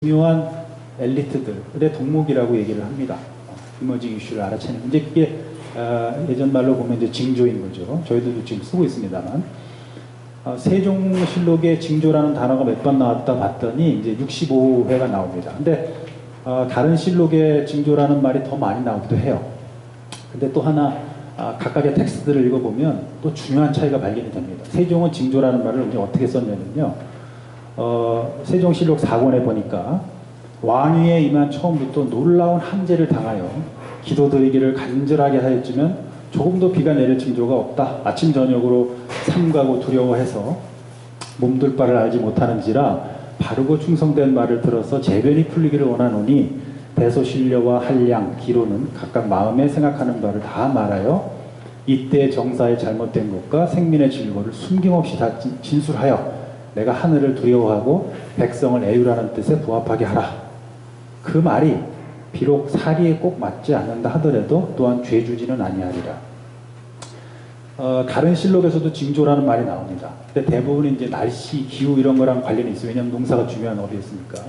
중요한 엘리트들의 덕목이라고 얘기를 합니다. 이머징 이슈를 알아채는. 이제 그게 예전 말로 보면 이제 징조인 거죠. 저희들도 지금 쓰고 있습니다만. 세종실록에 징조라는 단어가 몇 번 나왔다 봤더니 이제 65회가 나옵니다. 근데 다른 실록에 징조라는 말이 더 많이 나오기도 해요. 근데 또 하나 각각의 텍스트를 읽어보면 또 중요한 차이가 발견이 됩니다. 세종은 징조라는 말을 이제 어떻게 썼냐면요. 세종실록 4권에 보니까 왕위에 임한 처음부터 놀라운 한재를 당하여 기도드리기를 간절하게 하였지만 조금도 비가 내릴 징조가 없다. 아침 저녁으로 삼가고 두려워해서 몸둘 바를 알지 못하는지라 바르고 충성된 말을 들어서 재변이 풀리기를 원하노니 대소신료와 한량, 기로는 각각 마음에 생각하는 바를 다 말하여 이때 정사의 잘못된 것과 생민의 질고를 숨김없이 다 진술하여 내가 하늘을 두려워하고 백성을 애율하는 뜻에 부합하게 하라. 그 말이 비록 사리에 꼭 맞지 않는다 하더라도 또한 죄주지는 아니하리라. 다른 실록에서도 징조라는 말이 나옵니다. 근데 대부분 이제 날씨, 기후 이런 거랑 관련이 있어요. 왜냐하면 농사가 중요한 업이었으니까.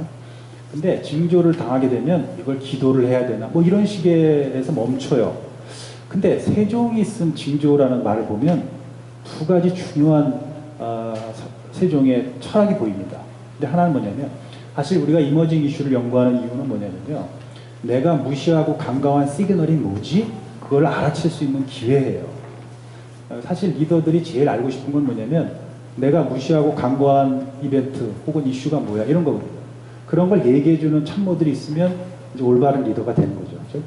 근데 징조를 당하게 되면 이걸 기도를 해야 되나 뭐 이런 식에서 멈춰요. 근데 세종이 쓴 징조라는 말을 보면 두 가지 중요한 세종의 철학이 보입니다. 근데 하나는 뭐냐면 사실 우리가 이머징 이슈를 연구하는 이유는 뭐냐면요. 내가 무시하고 간과한 시그널이 뭐지? 그걸 알아챌 수 있는 기회예요. 사실 리더들이 제일 알고 싶은 건 뭐냐면 내가 무시하고 간과한 이벤트 혹은 이슈가 뭐야 이런 거거든요. 그런 걸 얘기해주는 참모들이 있으면 이제 올바른 리더가 되는 거죠. 그렇죠?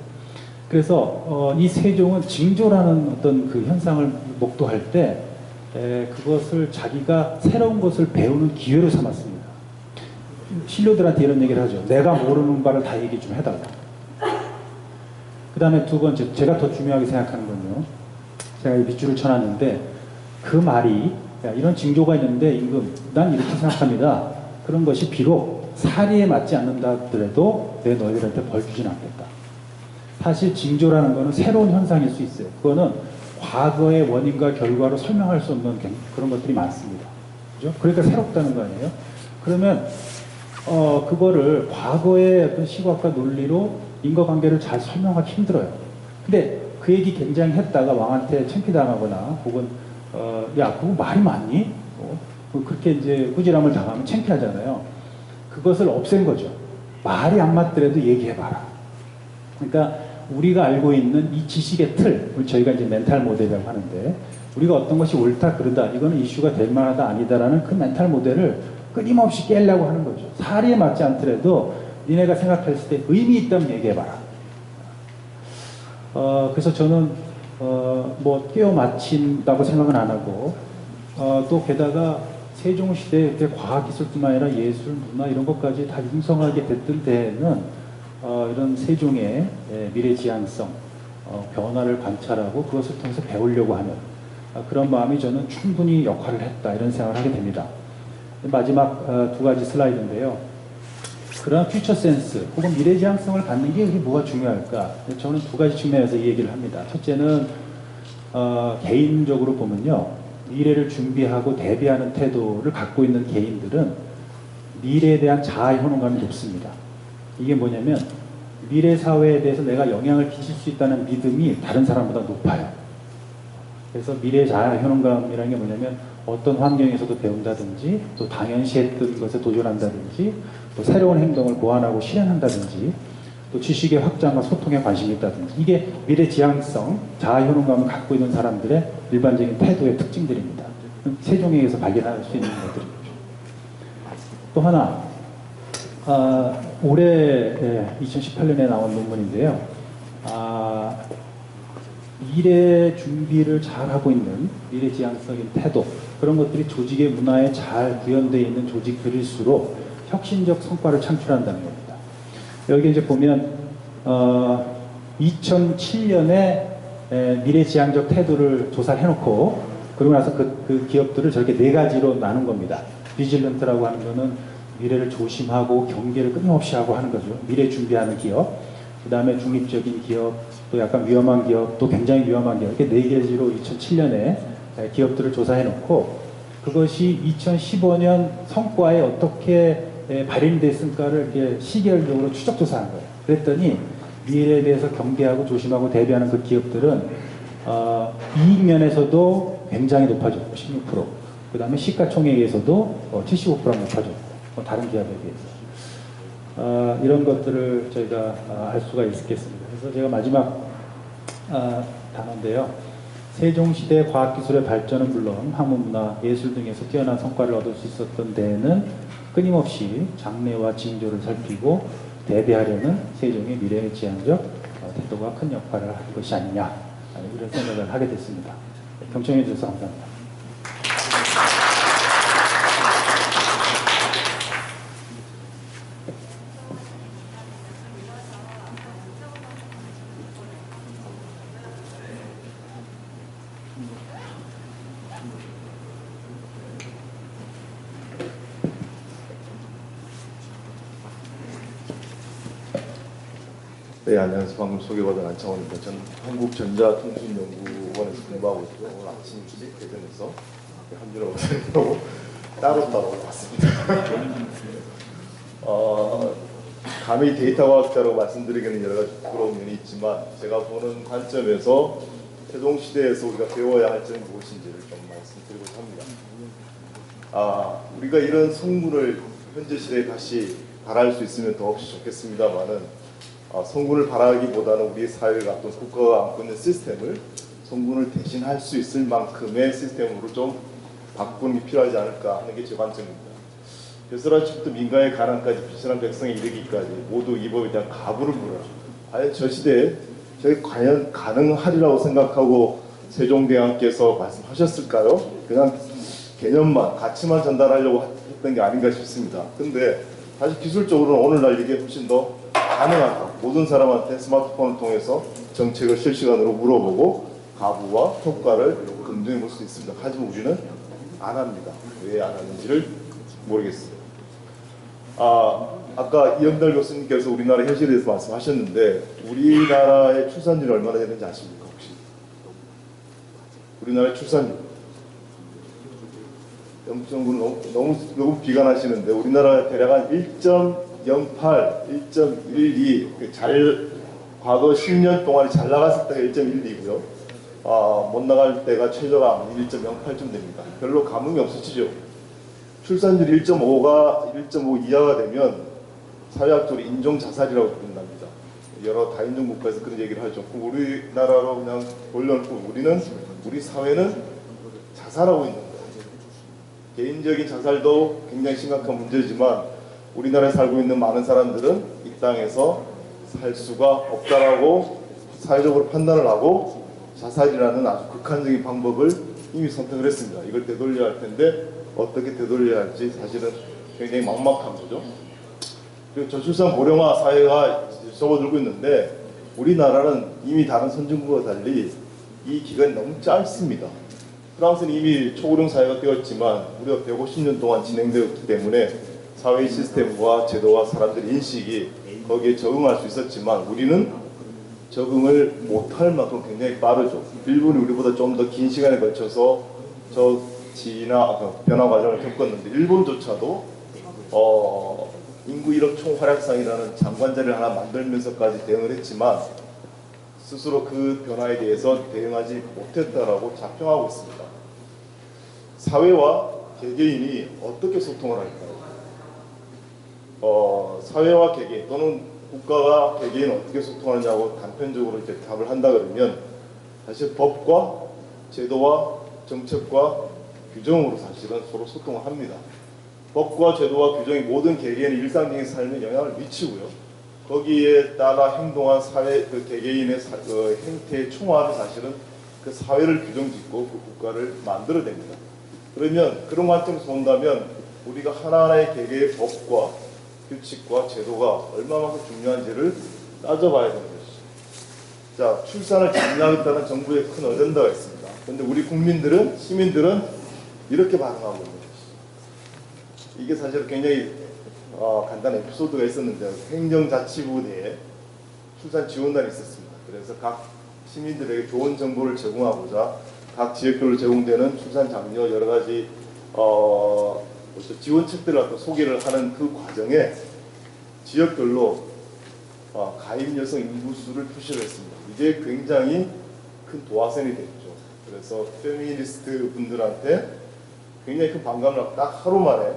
그래서 이 세종은 징조라는 어떤 그 현상을 목도할 때 그것을 자기가 새로운 것을 배우는 기회로 삼았습니다. 신료들한테 이런 얘기를 하죠. 내가 모르는 바를 다 얘기 좀 해달라. 그 다음에 두 번째, 제가 더 중요하게 생각하는 건요. 제가 이 밑줄을 쳐놨는데 그 말이 이런 징조가 있는데 임금, 난 이렇게 생각합니다. 그런 것이 비록 사리에 맞지 않는다 하더라도 내 너희들한테 벌 주진 않겠다. 사실 징조라는 거는 새로운 현상일 수 있어요. 그거는 과거의 원인과 결과로 설명할 수 없는 그런 것들이 많습니다. 그죠? 그러니까 새롭다는 거 아니에요? 그러면 그거를 과거의 어떤 시각과 논리로 인과관계를 잘 설명하기 힘들어요. 근데 그 얘기 굉장히 했다가 왕한테 창피당하거나 혹은 야 그거 말이 맞니? 그렇게 이제 꾸지람을 당하면 창피하잖아요. 그것을 없앤 거죠. 말이 안 맞더라도 얘기해봐라. 그러니까 우리가 알고 있는 이 지식의 틀, 저희가 이제 멘탈 모델이라고 하는데 우리가 어떤 것이 옳다 그르다 이거는 이슈가 될 만하다 아니다라는 그 멘탈 모델을 끊임없이 깨려고 하는 거죠. 사리에 맞지 않더라도 니네가 생각했을 때 의미 있다면 얘기해봐라. 그래서 저는 뭐 끼워 맞힌다고 생각은 안 하고 또 게다가 세종시대 때 과학기술뿐만 아니라 예술, 문화 이런 것까지 다 융성하게 됐던 때에는 이런 세종의 미래지향성, 변화를 관찰하고 그것을 통해서 배우려고 하는 그런 마음이 저는 충분히 역할을 했다 이런 생각을 하게 됩니다. 마지막 두 가지 슬라이드인데요. 그런 퓨처 센스 혹은 미래지향성을 갖는 게 뭐가 중요할까? 저는 두 가지 측면에서 이 얘기를 합니다. 첫째는 개인적으로 보면요. 미래를 준비하고 대비하는 태도를 갖고 있는 개인들은 미래에 대한 자아 효능감이 높습니다. 이게 뭐냐면 미래 사회에 대해서 내가 영향을 끼칠 수 있다는 믿음이 다른 사람보다 높아요. 그래서 미래 자아 효능감이라는 게 뭐냐면 어떤 환경에서도 배운다든지 또 당연시했던 것에 도전한다든지 또 새로운 행동을 고안하고 실현한다든지 또 지식의 확장과 소통에 관심이 있다든지 이게 미래 지향성, 자아 효능감을 갖고 있는 사람들의 일반적인 태도의 특징들입니다. 세종에 의해서 발견할 수 있는 것들이죠. 또 하나 올해 2018년에 나온 논문인데요. 미래 준비를 잘하고 있는 미래지향적인 태도 그런 것들이 조직의 문화에 잘 구현되어 있는 조직들일수록 혁신적 성과를 창출한다는 겁니다. 여기 이제 보면 2007년에 미래지향적 태도를 조사를 해놓고 그러고 나서 그 기업들을 저렇게 네 가지로 나눈 겁니다. 비질런트라고 하는 거는 미래를 조심하고 경계를 끊임없이 하고 하는 거죠. 미래 준비하는 기업, 그 다음에 중립적인 기업, 또 약간 위험한 기업, 또 굉장히 위험한 기업 이렇게 네 가지로 2007년에 기업들을 조사해 놓고 그것이 2015년 성과에 어떻게 발행된 성과를 이렇게 시계열적으로 추적조사한 거예요. 그랬더니 미래에 대해서 경계하고 조심하고 대비하는 그 기업들은 이익 면에서도 굉장히 높아졌고 16%, 그 다음에 시가총액에서도 75%가 높아졌고 다른 기업에 비해서 이런 것들을 저희가 알 수가 있겠습니다. 그래서 제가 마지막 단어인데요. 세종시대 과학기술의 발전은 물론 학문문화, 예술 등에서 뛰어난 성과를 얻을 수 있었던 데에는 끊임없이 장래와 징조를 살피고 대비하려는 세종의 미래지향적 태도가 큰 역할을 할 것이 아니냐, 이런 생각을 하게 됐습니다. 경청해 주셔서 감사합니다. 네, 안녕하세요. 방금 소개받은 안창원입니다. 저는 한국전자통신연구원에서 공부하고 있고요. 오늘 아침 일찍 대전에서 한준호 목사님하고 따로따로 왔습니다. 감히 데이터 과학자라고 말씀드리기는 여러 가지 부끄러운 면이 있지만 제가 보는 관점에서 세종시대에서 우리가 배워야 할 점이 무엇인지를 좀 말씀드리고자 합니다. 우리가 이런 성문을 현재 시대에 다시 바랄 수 있으면 더없이 좋겠습니다만은 성군을 바라기보다는 우리 사회가 또 국가가 안고 있는 시스템을 성군을 대신할 수 있을 만큼의 시스템으로 좀 바꾸는 게 필요하지 않을까 하는 게 제 관점입니다. 벼슬아치부터 민간의 가난까지 비천한 백성에 이르기까지 모두 이 법에 대한 가부를 물어요. 과연 저 시대에 저게 과연 가능하리라고 생각하고 세종대왕께서 말씀하셨을까요? 그냥 개념만, 가치만 전달하려고 했던 게 아닌가 싶습니다. 근데 사실 기술적으로는 오늘날 이게 훨씬 더 가능하다. 모든 사람한테 스마트폰을 통해서 정책을 실시간으로 물어보고 가부와 효과를 검증해 볼 수 있습니다. 하지만 우리는 안 합니다. 왜 안 하는지를 모르겠어요. 아까 이영달 교수님께서 우리나라 현실에 대해서 말씀하셨는데 우리나라의 출산율이 얼마나 되는지 아십니까 혹시? 우리나라의 출산율 0.9는 너무 비관하시는데 우리나라 대략 한 1.08, 1.12 과거 10년 동안에 잘 나갔을 때가 1.12고요. 못 나갈 때가 최저가 1.08쯤 됩니다. 별로 감흥이 없으시죠? 출산율 1.5 이하가 되면 사회학적으로 인종자살이라고 부른답니다. 여러 다인종 국가에서 그런 얘기를 하죠. 우리나라로 그냥 돌려놓고 우리 사회는 자살하고 있는 거예요. 개인적인 자살도 굉장히 심각한 문제지만 우리나라에 살고 있는 많은 사람들은 이 땅에서 살 수가 없다라고 사회적으로 판단을 하고 자살이라는 아주 극한적인 방법을 이미 선택을 했습니다. 이걸 되돌려야 할 텐데 어떻게 되돌려야 할지 사실은 굉장히 막막한 거죠. 그리고 저출산 고령화 사회가 접어들고 있는데 우리나라는 이미 다른 선진국과 달리 이 기간이 너무 짧습니다. 프랑스는 이미 초고령 사회가 되었지만 우리가 150년 동안 진행되었기 때문에 사회 시스템과 제도와 사람들의 인식이 거기에 적응할 수 있었지만 우리는 적응을 못할 만큼 굉장히 빠르죠. 일본이 우리보다 좀 더 긴 시간에 걸쳐서 변화 과정을 겪었는데 일본조차도 인구 1억 총활약상이라는 장관 자리를 하나 만들면서까지 대응을 했지만 스스로 그 변화에 대해서 대응하지 못했다라고 자평하고 있습니다. 사회와 개개인이 어떻게 소통을 할까요? 사회와 개개인 또는 국가가 개개인 어떻게 소통하느냐고 단편적으로 이제 답을 한다 그러면 사실 법과 제도와 정책과 규정으로 사실은 서로 소통을 합니다. 법과 제도와 규정이 모든 개개인의 일상적인 삶에 영향을 미치고요. 거기에 따라 행동한 사회 그 개개인의 그 행태의 총합이 사실은 그 사회를 규정짓고 그 국가를 만들어냅니다. 그러면 그런 관점에서 본다면 우리가 하나하나의 개개의 법과 규칙과 제도가 얼마만큼 중요한지를 따져봐야 되는 것이죠. 자, 출산을 장려하겠다는 정부의 큰 어젠다가 있습니다. 그런데 우리 국민들은, 시민들은 이렇게 반응하고 있는 것이죠. 이게 사실 굉장히 간단한 에피소드가 있었는데 행정자치부 내에 출산 지원단이 있었습니다. 그래서 각 시민들에게 좋은 정보를 제공하고자 각 지역별로 제공되는 출산 장려 여러 가지 또 지원책들을 갖다 소개를 하는 그 과정에 지역별로 가임 여성 인구수를 표시를 했습니다. 이게 굉장히 큰 도화선이 됐죠. 그래서 페미니스트 분들한테 굉장히 큰 반감을 하고 딱 하루 만에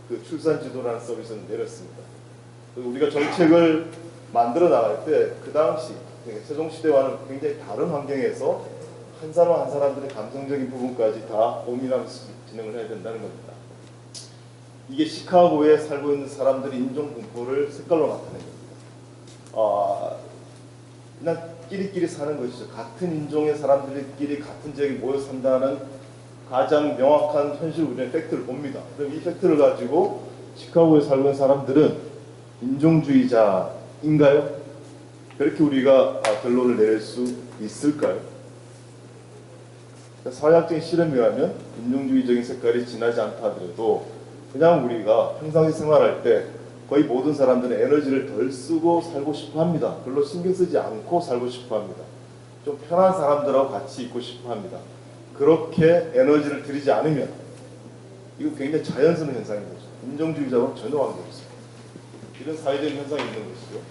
그 출산 지도라는 서비스를 내렸습니다. 우리가 정책을 만들어 나갈 때 그 당시 세종시대와는 굉장히 다른 환경에서 한 사람 한 사람들의 감성적인 부분까지 다 고민하면서 진행을 해야 된다는 겁니다. 이게 시카고에 살고 있는 사람들의 인종 분포를 색깔로 나타낸 겁니다. 그냥 끼리끼리 사는 것이죠. 같은 인종의 사람들끼리 같은 지역에 모여 산다는 가장 명확한 현실 우리는 팩트를 봅니다. 그럼 이 팩트를 가지고 시카고에 살고 있는 사람들은 인종주의자인가요? 그렇게 우리가 결론을 내릴 수 있을까요? 사회학적인 실험에 의하면 인종주의적인 색깔이 진하지 않다 하더라도 그냥 우리가 평상시 생활할 때 거의 모든 사람들은 에너지를 덜 쓰고 살고 싶어 합니다. 별로 신경 쓰지 않고 살고 싶어 합니다. 좀 편한 사람들하고 같이 있고 싶어 합니다. 그렇게 에너지를 들이지 않으면 이거 굉장히 자연스러운 현상인 거죠. 인종주의자하고는 전혀 관계없습니다. 이런 사회적인 현상이 있는 것이죠.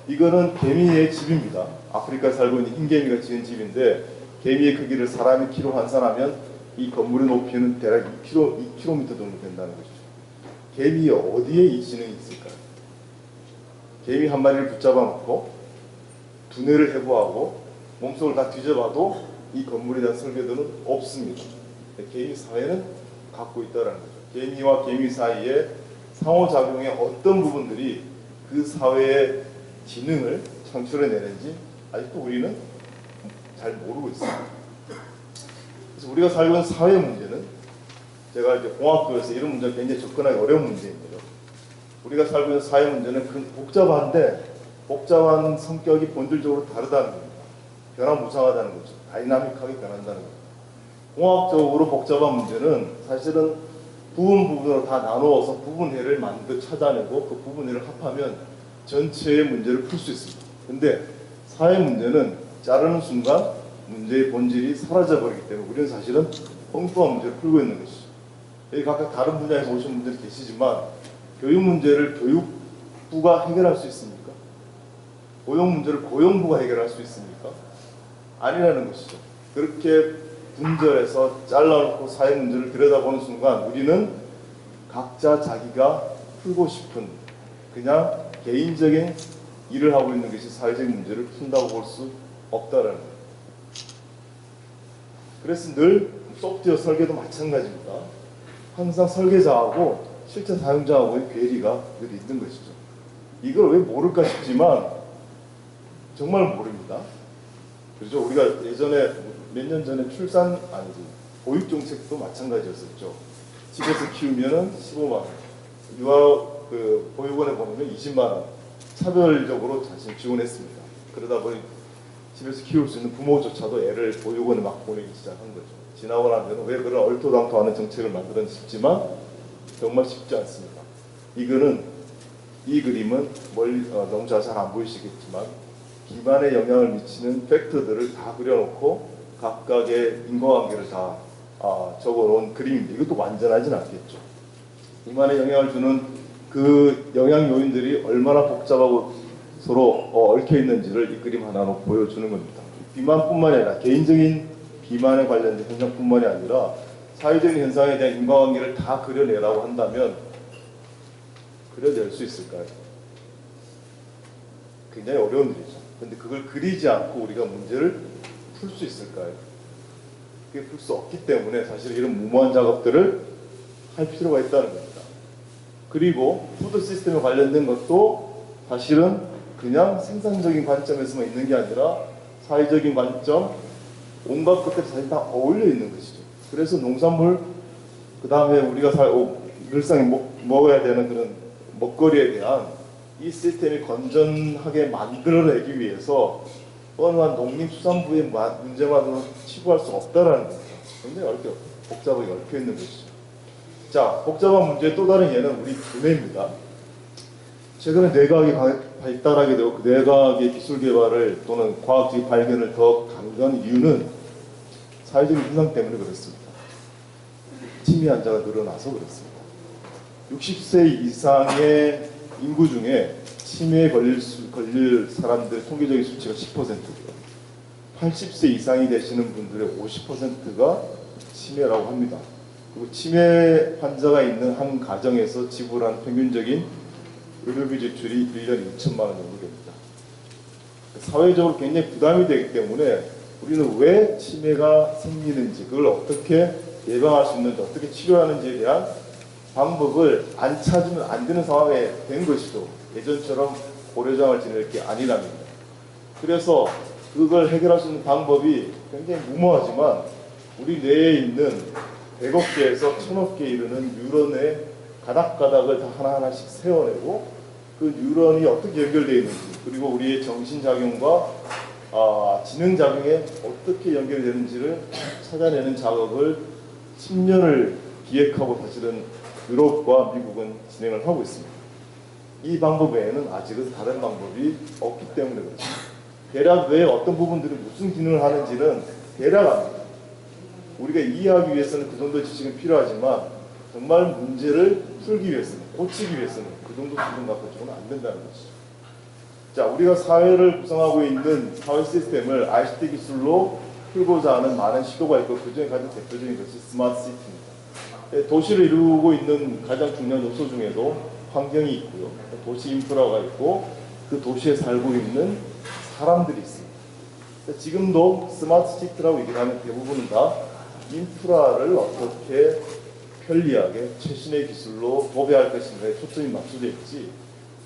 이거는 개미의 집입니다. 아프리카에 살고 있는 흰개미가 지은 집인데 개미의 크기를 사람의 키로 환산하면 이 건물의 높이는 대략 2km 정도 된다는 것이죠. 개미 어디에 이 지능이 있을까요? 개미 한 마리를 붙잡아 놓고 두뇌를 해부하고 몸속을 다 뒤져봐도 이 건물에 대한 설계도는 없습니다. 개미 사회는 갖고 있다는 거죠. 개미와 개미 사이에 상호작용의 어떤 부분들이 그 사회의 지능을 창출해내는지 아직도 우리는 잘 모르고 있습니다. 그래서 우리가 살고 있는 사회 문제는 제가 이제 공학도에서 이런 문제가 굉장히 접근하기 어려운 문제입니다. 우리가 살고 있는 사회 문제는 복잡한데 복잡한 성격이 본질적으로 다르다는 겁니다. 변화무쌍하다는 거죠. 다이나믹하게 변한다는 겁니다. 공학적으로 복잡한 문제는 사실은 부분으로 다 나누어서 부분해를 찾아내고 그 부분해를 합하면 전체의 문제를 풀 수 있습니다. 근데 사회 문제는 자르는 순간 문제의 본질이 사라져버리기 때문에 우리는 사실은 엉뚱한 문제를 풀고 있는 것이죠. 여기 각각 다른 분야에서 오신 분들이 계시지만 교육 문제를 교육부가 해결할 수 있습니까? 고용 문제를 고용부가 해결할 수 있습니까? 아니라는 것이죠. 그렇게 분절해서 잘라놓고 사회 문제를 들여다보는 순간 우리는 각자 자기가 풀고 싶은 그냥 개인적인 일을 하고 있는 것이 사회적인 문제를 푼다고 볼 수 없다라는 거예요. 그래서 늘 소프트웨어 설계도 마찬가지입니다. 항상 설계자하고 실제 사용자하고의 괴리가 늘 있는 것이죠. 이걸 왜 모를까 싶지만 정말 모릅니다. 그렇죠? 우리가 예전에 몇 년 전에 보육 정책도 마찬가지였었죠. 집에서 키우면은 15만 원, 보육원에 보내면 20만 원 차별적으로 사실 지원했습니다. 그러다 보니 집에서 키울 수 있는 부모조차도 애를 보육원에 막 보내기 시작한 거죠. 지나고 나면 왜 그런 얼토당토하는 정책을 만들었는지 싶지만 정말 쉽지 않습니다. 이 그림은 너무 잘 안 보이시겠지만 기반에 영향을 미치는 팩터들을 다 그려놓고 각각의 인과관계를 다 적어놓은 그림입니다. 이것도 완전하진 않겠죠. 기반에 영향을 주는 그 영향 요인들이 얼마나 복잡하고 서로 얽혀 있는지를 이 그림 하나로 보여주는 겁니다. 비만뿐만이 아니라 개인적인 비만에 관련된 현상뿐만이 아니라 사회적인 현상에 대한 인과관계를 다 그려내라고 한다면 그려낼 수 있을까요? 굉장히 어려운 일이죠. 그런데 그걸 그리지 않고 우리가 문제를 풀 수 있을까요? 그게 풀 수 없기 때문에 사실 이런 무모한 작업들을 할 필요가 있다는 겁니다. 그리고 푸드 시스템에 관련된 것도 사실은 그냥 생산적인 관점에서만 있는 게 아니라 사회적인 관점, 온갖 것들이 사실 다 어울려 있는 것이죠. 그래서 농산물, 그 다음에 우리가 일상에 먹어야 되는 그런 먹거리에 대한 이 시스템이 건전하게 만들어내기 위해서 어느 한 농림수산부의 문제만으로 치부할 수 없다라는 겁니다. 굉장히 복잡하게 얽혀 있는 것이죠. 자, 복잡한 문제의 또 다른 예는 우리 두뇌입니다. 최근에 뇌과학이 발달하게 되고 그 뇌과학의 기술 개발을 또는 과학적 발견을 더 강조한 이유는 사회적인 현상 때문에 그렇습니다. 치매 환자가 늘어나서 그렇습니다. 60세 이상의 인구 중에 치매에 걸릴 사람들의 통계적인 수치가 10%고요. 80세 이상이 되시는 분들의 50%가 치매라고 합니다. 그리고 치매 환자가 있는 한 가정에서 지불하는 평균적인 의료비 지출이 1년에 2천만 원 정도 됩니다. 사회적으로 굉장히 부담이 되기 때문에 우리는 왜 치매가 생기는지, 그걸 어떻게 예방할 수 있는지, 어떻게 치료하는지에 대한 방법을 안 찾으면 안 되는 상황에 된 것이죠. 예전처럼 고려장을 지낼 게 아니랍니다. 그래서 그걸 해결할 수 있는 방법이 굉장히 무모하지만 우리 뇌에 있는 100억 개에서 1000억 개 이르는 뉴런의 가닥가닥을 다 하나하나씩 세워내고 그 뉴런이 어떻게 연결되어 있는지, 그리고 우리의 정신작용과 지능작용에 어떻게 연결되는지를 찾아내는 작업을 10년을 기획하고 사실은 유럽과 미국은 진행을 하고 있습니다. 이 방법 외에는 아직은 다른 방법이 없기 때문에 그렇습니다. 대략 왜 어떤 부분들이 무슨 기능을 하는지는 대략 압니다. 우리가 이해하기 위해서는 그 정도 지식은 필요하지만 정말 문제를 풀기 위해서는, 고치기 위해서는 그 정도 수준 갖고는 안 된다는 것이죠. 자, 우리가 사회를 구성하고 있는 사회 시스템을 ICT 기술로 풀고자 하는 많은 시도가 있고 그중에 가장 대표적인 것이 스마트 시티입니다. 도시를 이루고 있는 가장 중요한 요소 중에도 환경이 있고요. 도시 인프라가 있고 그 도시에 살고 있는 사람들이 있습니다. 지금도 스마트 시티라고 얘기하면 대부분은 다 인프라를 어떻게 편리하게 최신의 기술로 도배할 것인가에 초점이 맞춰져 있지,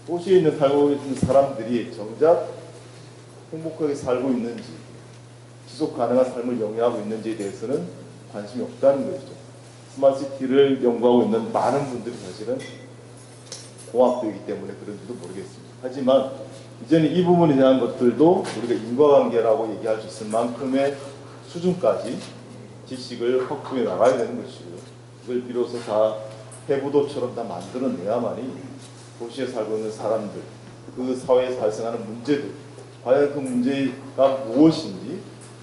도시에 있는 살고 있는 사람들이 정작 행복하게 살고 있는지, 지속 가능한 삶을 영위하고 있는지에 대해서는 관심이 없다는 것이죠. 스마트 시티를 연구하고 있는 많은 분들이 사실은 공학도이기 때문에 그런지도 모르겠습니다. 하지만 이제는 이 부분에 대한 것들도 우리가 인과관계라고 얘기할 수 있을 만큼의 수준까지 지식을 확보해 나가야 되는 것이고요. 그걸 비로소 다 해부도처럼 다 만들어내야만이 도시에 살고 있는 사람들, 그 사회에 발생하는 문제들, 과연 그 문제가 무엇인지,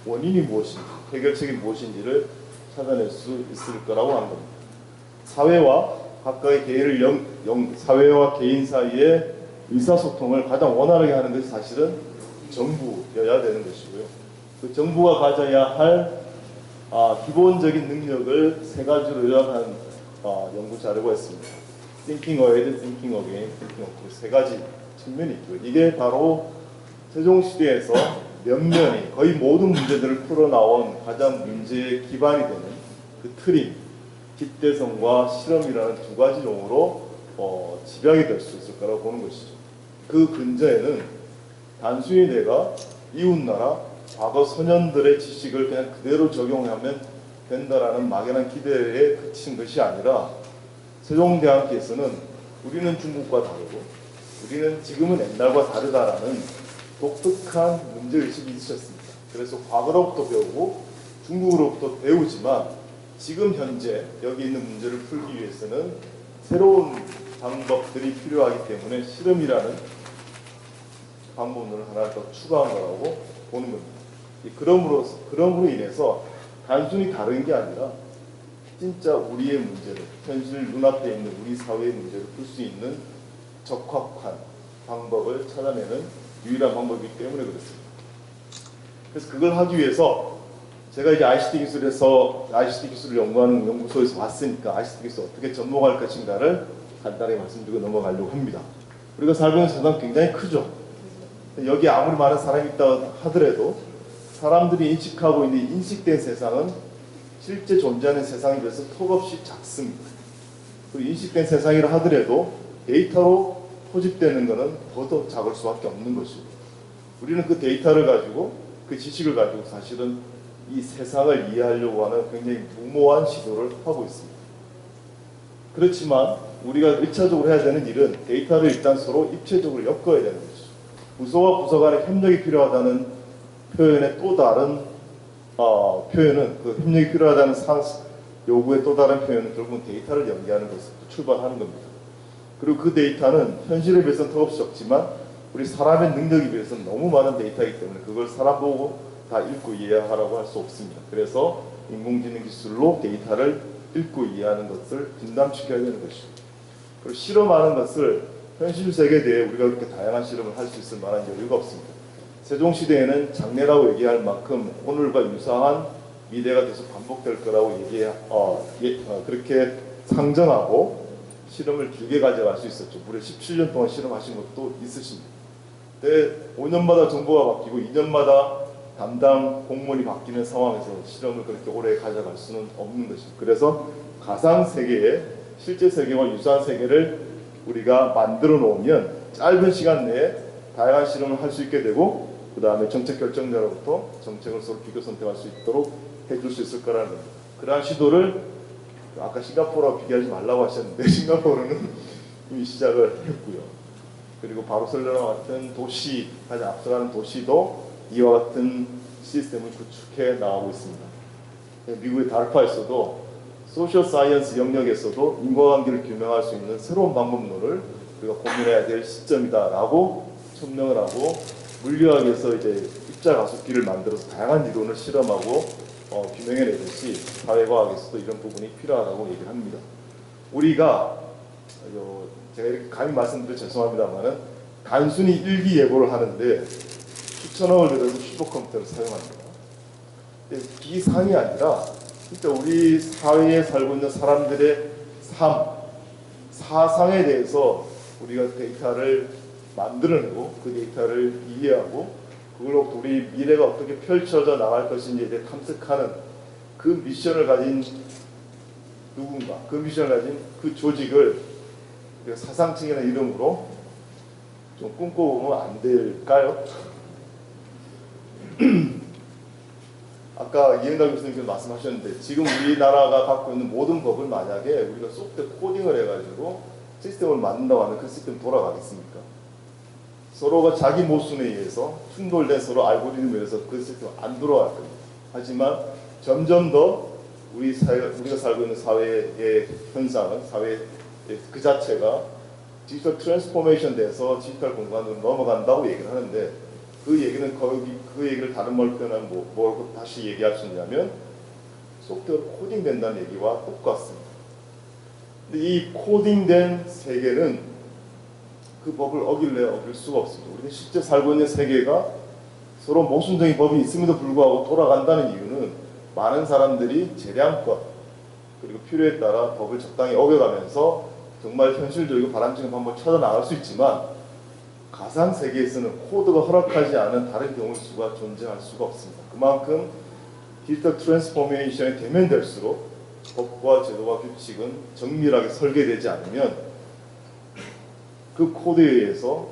원인이 무엇인지, 해결책이 무엇인지를 찾아낼 수 있을 거라고 하는 겁니다. 사회와 각각의 개인을 사회와 개인 사이의 의사소통을 가장 원활하게 하는 것이 사실은 정부여야 되는 것이고요. 그 정부가 가져야 할 기본적인 능력을 세 가지로 요약한 연구 자료가 있습니다. Thinking ahead, thinking again, thinking after, 세 가지 측면이 있고요. 이게 바로 세종시대에서 면면이 거의 모든 문제들을 풀어나온 가장 문제의 기반이 되는 그 틀인 깃대성과 실험이라는 두 가지 용어로 집약이 될 수 있을 거라고 보는 것이죠. 그 근저에는 단순히 내가 이웃나라 과거 선현들의 지식을 그냥 그대로 적용하면 된다라는 막연한 기대에 그친 것이 아니라 세종대왕께서는 우리는 중국과 다르고 우리는 지금은 옛날과 다르다라는 독특한 문제의식이 있으셨습니다. 그래서 과거로부터 배우고 중국으로부터 배우지만 지금 현재 여기 있는 문제를 풀기 위해서는 새로운 방법들이 필요하기 때문에 실험이라는 방법론을 하나 더 추가한 거라고 보는 겁니다. 그럼으로 인해서 단순히 다른 게 아니라 진짜 우리의 문제를, 현실 눈앞에 있는 우리 사회의 문제를 풀 수 있는 적합한 방법을 찾아내는 유일한 방법이기 때문에 그렇습니다. 그래서 그걸 하기 위해서 제가 이제 ICT 기술을 연구하는 연구소에서 왔으니까 ICT 기술 어떻게 접목할 것인가를 간단히 말씀드리고 넘어가려고 합니다. 우리가 살고 있는 세상 굉장히 크죠. 여기 아무리 많은 사람이 있다 하더라도 사람들이 인식하고 있는 인식된 세상은 실제 존재하는 세상에 비해서 턱없이 작습니다. 그리고 인식된 세상이라 하더라도 데이터로 포집되는 것은 더 작을 수밖에 없는 것이고, 우리는 그 데이터를 가지고 그 지식을 가지고 사실은 이 세상을 이해하려고 하는 굉장히 무모한 시도를 하고 있습니다. 그렇지만 우리가 1차적으로 해야 되는 일은 데이터를 일단 서로 입체적으로 엮어야 되는 것이죠. 부서와 부서 간의 협력이 필요하다는 표현의 또 다른 표현은, 그 협력이 필요하다는 요구의 또 다른 표현은 결국은 데이터를 연계하는 것에서 출발하는 겁니다. 그리고 그 데이터는 현실에 비해서는 턱없이 적지만 우리 사람의 능력에 비해서는 너무 많은 데이터이기 때문에 그걸 사람 보고 다 읽고 이해하라고 할 수 없습니다. 그래서 인공지능 기술로 데이터를 읽고 이해하는 것을 분담시켜야 되는 것이죠. 그리고 실험하는 것을 현실 세계에 대해 우리가 그렇게 다양한 실험을 할 수 있을 만한 여유가 없습니다. 세종시대에는 장래라고 얘기할 만큼 오늘과 유사한 미래가 계속 반복될 거라고 그렇게 상정하고 실험을 길게 가져갈 수 있었죠. 무려 17년 동안 실험하신 것도 있으십니다. 근데 5년마다 정부가 바뀌고 2년마다 담당 공무원이 바뀌는 상황에서 실험을 그렇게 오래 가져갈 수는 없는 것입니다. 그래서 가상 세계에 실제 세계와 유사한 세계를 우리가 만들어 놓으면 짧은 시간 내에 다양한 실험을 할 수 있게 되고 그 다음에 정책 결정자로부터 정책을 서로 비교 선택할 수 있도록 해줄 수 있을 거라는 겁니다. 그러한 시도를 아까 싱가포르와 비교하지 말라고 하셨는데 싱가포르는 이미 시작을 했고요. 그리고 바르셀로나 같은 도시, 가장 앞서가는 도시도 이와 같은 시스템을 구축해 나가고 있습니다. 미국의 달파에서도 소셜 사이언스 영역에서도 인과관계를 규명할 수 있는 새로운 방법론을 우리가 고민해야 될 시점이다라고 천명을 하고 물리학에서 이제 입자가속기를 만들어서 다양한 이론을 실험하고 규명해내듯이 사회과학에서도 이런 부분이 필요하다고 얘기를 합니다. 우리가 제가 이렇게 감히 말씀드려 죄송합니다만은 단순히 일기예보를 하는데 수천억을 들여서 슈퍼컴퓨터를 사용합니다. 비상이 아니라 진짜 우리 사회에 살고 있는 사람들의 삶, 사상에 대해서 우리가 데이터를 만들어내고 그 데이터를 이해하고 그걸로 우리 미래가 어떻게 펼쳐져 나갈 것인지에 대해 탐색하는 그 미션을 가진 누군가, 그 미션을 가진 그 조직을 사상층이라는 이름으로 좀 꿈꿔보면 안 될까요? 아까 이행달 교수님께서 말씀하셨는데 지금 우리나라가 갖고 있는 모든 법을 만약에 우리가 소프트웨어 코딩을 해가지고 시스템을 만든다고 하면 그 시스템 돌아가겠습니까? 서로가 자기 모순에 의해서 충돌된 서로 알고리즘에 의해서 그 시스템 안 돌아갈 겁니다. 하지만 점점 더 우리가 살고 있는 사회의 현상은 사회 그 자체가 디지털 트랜스포메이션 돼서 디지털 공간으로 넘어간다고 얘기를 하는데 그 얘기를 다른 말로 표현하면 뭐 다시 얘기할 수 있냐면 소프트웨어 코딩된다는 얘기와 똑같습니다. 근데 이 코딩된 세계는 그 법을 어길 수가 없습니다. 우리가 실제 살고 있는 세계가 서로 모순적인 법이 있음에도 불구하고 돌아간다는 이유는 많은 사람들이 재량껏 그리고 필요에 따라 법을 적당히 어겨가면서 정말 현실적이고 바람직한 방법을 찾아 나갈 수 있지만 가상 세계에서는 코드가 허락하지 않은 다른 경우의 수가 존재할 수가 없습니다. 그만큼 디지털 트랜스포메이션이 되면 될수록 법과 제도와 규칙은 정밀하게 설계되지 않으면 그 코드에 의해서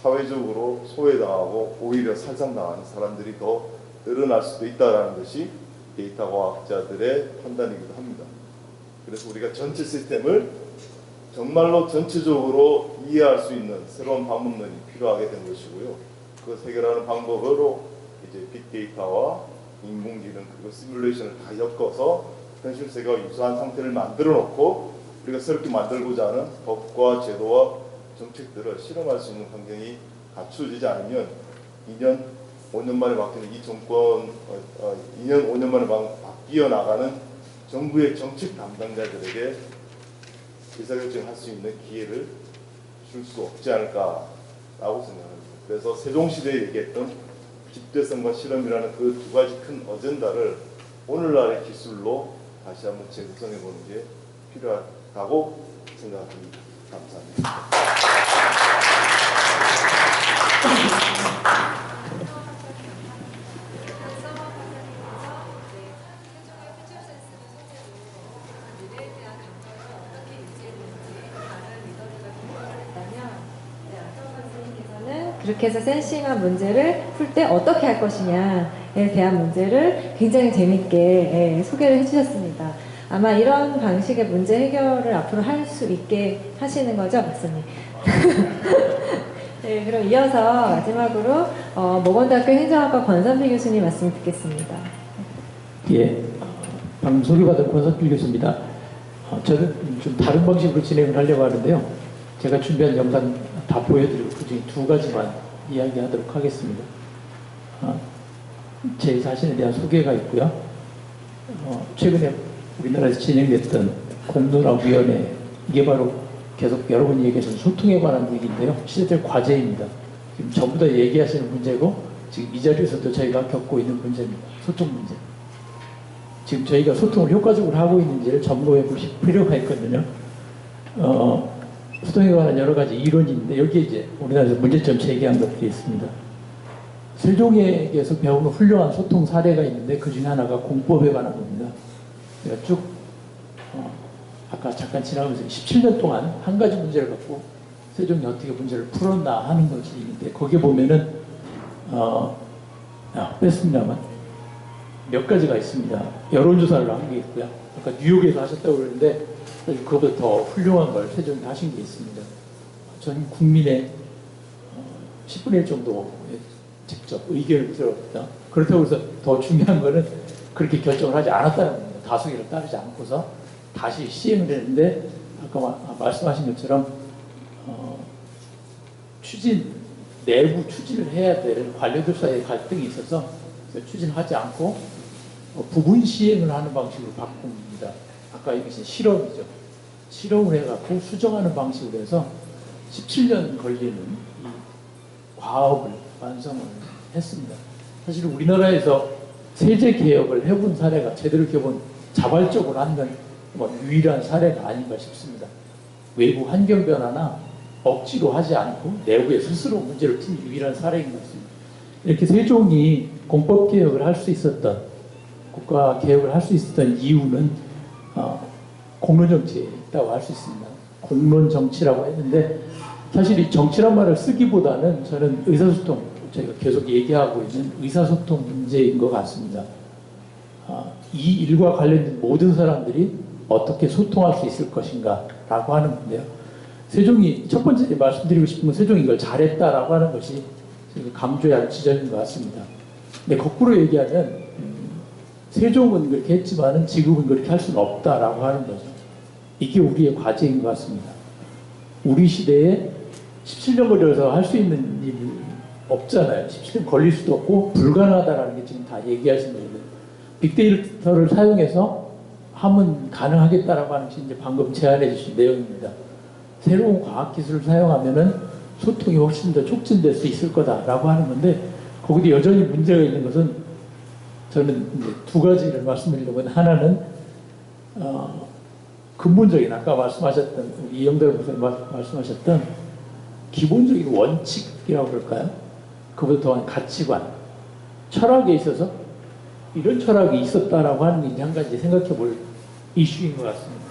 사회적으로 소외당하고 오히려 살상당하는 사람들이 더 늘어날 수도 있다는 것이 데이터 과학자들의 판단이기도 합니다. 그래서 우리가 전체 시스템을 정말로 전체적으로 이해할 수 있는 새로운 방법론이 필요하게 된 것이고요. 그것을 해결하는 방법으로 이제 빅데이터와 인공지능 그리고 시뮬레이션을 다 엮어서 현실 세계와 유사한 상태를 만들어 놓고 우리가 새롭게 만들고자 하는 법과 제도와 정책들을 실험할 수 있는 환경이 갖춰지지 않으면 2년, 5년 만에 바뀌는 이 정권, 2년, 5년 만에 바뀌어 나가는 정부의 정책 담당자들에게 의사결정을 할 수 있는 기회를 줄 수 없지 않을까라고 생각합니다. 그래서 세종시대에 얘기했던 집대성과 실험이라는 그 두 가지 큰 어젠다를 오늘날의 기술로 다시 한번 재구성해 보는 게 필요하다고 생각합니다. 감사합니다. 그렇게 해서 센싱한 문제를 풀 때 어떻게 할 것이냐에 대한 문제를 굉장히 재밌게 소개를 해주셨습니다. 아마 이런 방식의 문제 해결을 앞으로 할 수 있게 하시는 거죠, 박사님? 네, 그럼 이어서 마지막으로 모건대학교 행정학과 권선필 교수님 말씀 듣겠습니다. 예, 방금 소개받은 권선필 교수입니다. 저는 좀 다른 방식으로 진행을 하려고 하는데요. 제가 준비한 영상 다 보여드리고 그중에 두 가지만 이야기하도록 하겠습니다. 제 자신에 대한 소개가 있고요. 최근에 우리나라에서 진행됐던 공론화위원회, 이게 바로 계속 여러분이 얘기하신 소통에 관한 얘기인데요. 시대적 과제입니다. 지금 전부 다 얘기하시는 문제고 지금 이 자리에서도 저희가 겪고 있는 문제입니다. 소통 문제. 지금 저희가 소통을 효과적으로 하고 있는지를 점검해 보실 필요가 있거든요. 소통에 관한 여러 가지 이론이 있는데 여기에 이제 우리나라에서 문제점 제기한 것들이 있습니다. 세종에게서 배우는 훌륭한 소통 사례가 있는데 그 중에 하나가 공법에 관한 겁니다. 제가 쭉 아까 잠깐 지나가면서 17년 동안 한 가지 문제를 갖고 세종이 어떻게 문제를 풀었나 하는 것이 있는데 거기에 보면은 뺐습니다만 몇 가지가 있습니다. 여론조사를 한 게 있고요. 아까 뉴욕에서 하셨다고 그러는데 그것보다 더 훌륭한 걸 세종이 하신 게 있습니다. 전 국민의 10분의 1 정도에 직접 의견을 들었다. 그렇다고 해서 더 중요한 거는 그렇게 결정을 하지 않았다는 겁니다. 다수결을 따르지 않고서 다시 시행을 했는데 아까 말씀하신 것처럼 내부 추진을 해야 될 관료들 사이에 갈등이 있어서 추진하지 않고 부분 시행을 하는 방식으로 바꿉니다. 아까 얘기하신 실험이죠. 실험을 해갖고 수정하는 방식으로 해서 17년 걸리는 이 과업을 완성을 했습니다. 사실 우리나라에서 세제 개혁을 해본 사례가 제대로 해본 자발적으로 하는 유일한 사례가 아닌가 싶습니다. 외부 환경 변화나 억지로 하지 않고 내부에 스스로 문제를 푼 유일한 사례인 것 같습니다. 이렇게 세종이 공법 개혁을 할 수 있었던 국가 개혁을 할 수 있었던 이유는 공론 정치에 있다고 할 수 있습니다. 공론 정치라고 했는데 사실 이 정치란 말을 쓰기보다는 저는 의사소통, 저희가 계속 얘기하고 있는 의사소통 문제인 것 같습니다. 이 일과 관련된 모든 사람들이 어떻게 소통할 수 있을 것인가 라고 하는 건데요. 세종이 첫 번째 말씀드리고 싶은 건 세종이 이걸 잘했다라고 하는 것이 강조해야 할 지점인 것 같습니다. 근데 거꾸로 얘기하면 세종은 그렇게 했지만은 지금은 그렇게 할 수는 없다라고 하는 거죠. 이게 우리의 과제인 것 같습니다. 우리 시대에 17년 걸려서 할 수 있는 일이 없잖아요. 17년 걸릴 수도 없고 불가능하다라는 게 지금 다 얘기하신 거예요. 빅데이터를 사용해서 하면 가능하겠다라고 하는 것이 이제 방금 제안해 주신 내용입니다. 새로운 과학기술을 사용하면은 소통이 훨씬 더 촉진될 수 있을 거다라고 하는 건데 거기도 여전히 문제가 있는 것은 저는 이제 두 가지를 말씀드리려면 하나는 근본적인 아까 말씀하셨던 이영달 목사님 말씀하셨던 기본적인 원칙이라고 그럴까요? 그보다 더한 가치관, 철학에 있어서 이런 철학이 있었다라고 하는 게 한 가지 생각해 볼 이슈인 것 같습니다.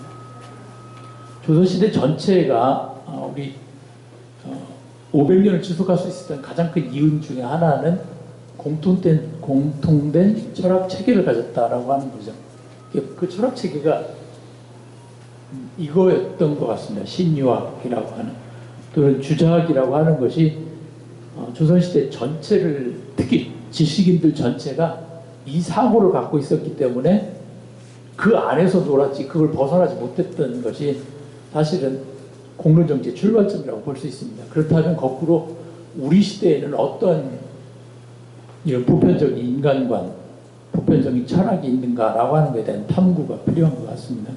조선시대 전체가 우리 500년을 지속할 수 있었던 가장 큰 이유 중에 하나는 공통된 철학 체계를 가졌다라고 하는 거죠. 그 철학 체계가 이거였던 것 같습니다. 신유학이라고 하는 또는 주자학이라고 하는 것이 조선시대 전체를 특히 지식인들 전체가 이 사고를 갖고 있었기 때문에 그 안에서 놀았지 그걸 벗어나지 못했던 것이 사실은 공론정치의 출발점이라고 볼 수 있습니다. 그렇다면 거꾸로 우리 시대에는 어떤 이런 보편적인 인간관, 보편적인 철학이 있는가라고 하는 것에 대한 탐구가 필요한 것 같습니다.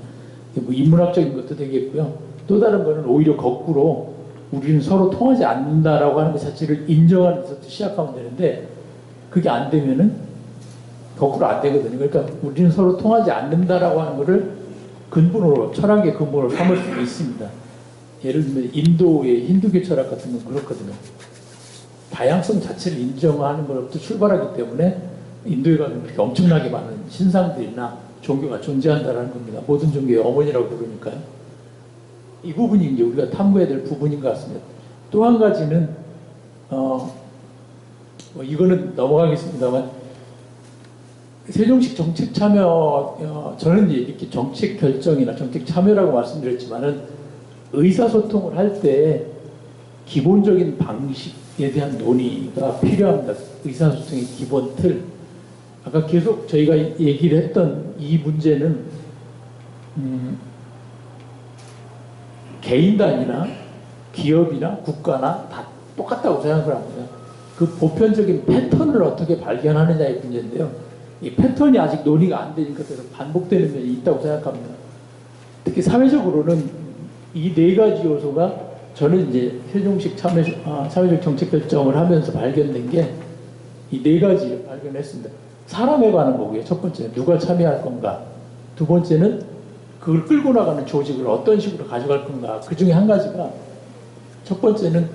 뭐 인문학적인 것도 되겠고요. 또 다른 거는 오히려 거꾸로 우리는 서로 통하지 않는다라고 하는 것 자체를 인정하는 데서부터 시작하면 되는데 그게 안 되면은 거꾸로 안 되거든요. 그러니까 우리는 서로 통하지 않는다라고 하는 것을 근본으로 철학의 근본으로 삼을 수 있습니다. 예를 들면 인도의 힌두교 철학 같은 건 그렇거든요. 다양성 자체를 인정하는 것부터 출발하기 때문에 인도에 가면 그렇게 엄청나게 많은 신상들이나 종교가 존재한다는 겁니다. 모든 종교의 어머니라고 부르니까요. 이 부분이 이제 우리가 탐구해야 될 부분인 것 같습니다. 또 한 가지는 이거는 넘어가겠습니다만 세종식 정책 참여 저는 이렇게 정책 결정이나 정책 참여라고 말씀드렸지만은 의사소통을 할 때 기본적인 방식에 대한 논의가 필요합니다. 의사소통의 기본 틀. 아까 계속 저희가 얘기를 했던 이 문제는 개인 단위나 기업이나 국가나 다 똑같다고 생각을 합니다. 그 보편적인 패턴을 어떻게 발견하느냐의 문제인데요. 이 패턴이 아직 논의가 안 되니까 계속 반복되는 면이 있다고 생각합니다. 특히 사회적으로는 이 네 가지 요소가 저는 이제 세종식 참여적 정책 결정을 하면서 발견된 게 이 네 가지를 발견했습니다. 사람에 관한 거고요. 첫 번째는 누가 참여할 건가. 두 번째는 그걸 끌고 나가는 조직을 어떤 식으로 가져갈 건가. 그 중에 한 가지가 첫 번째는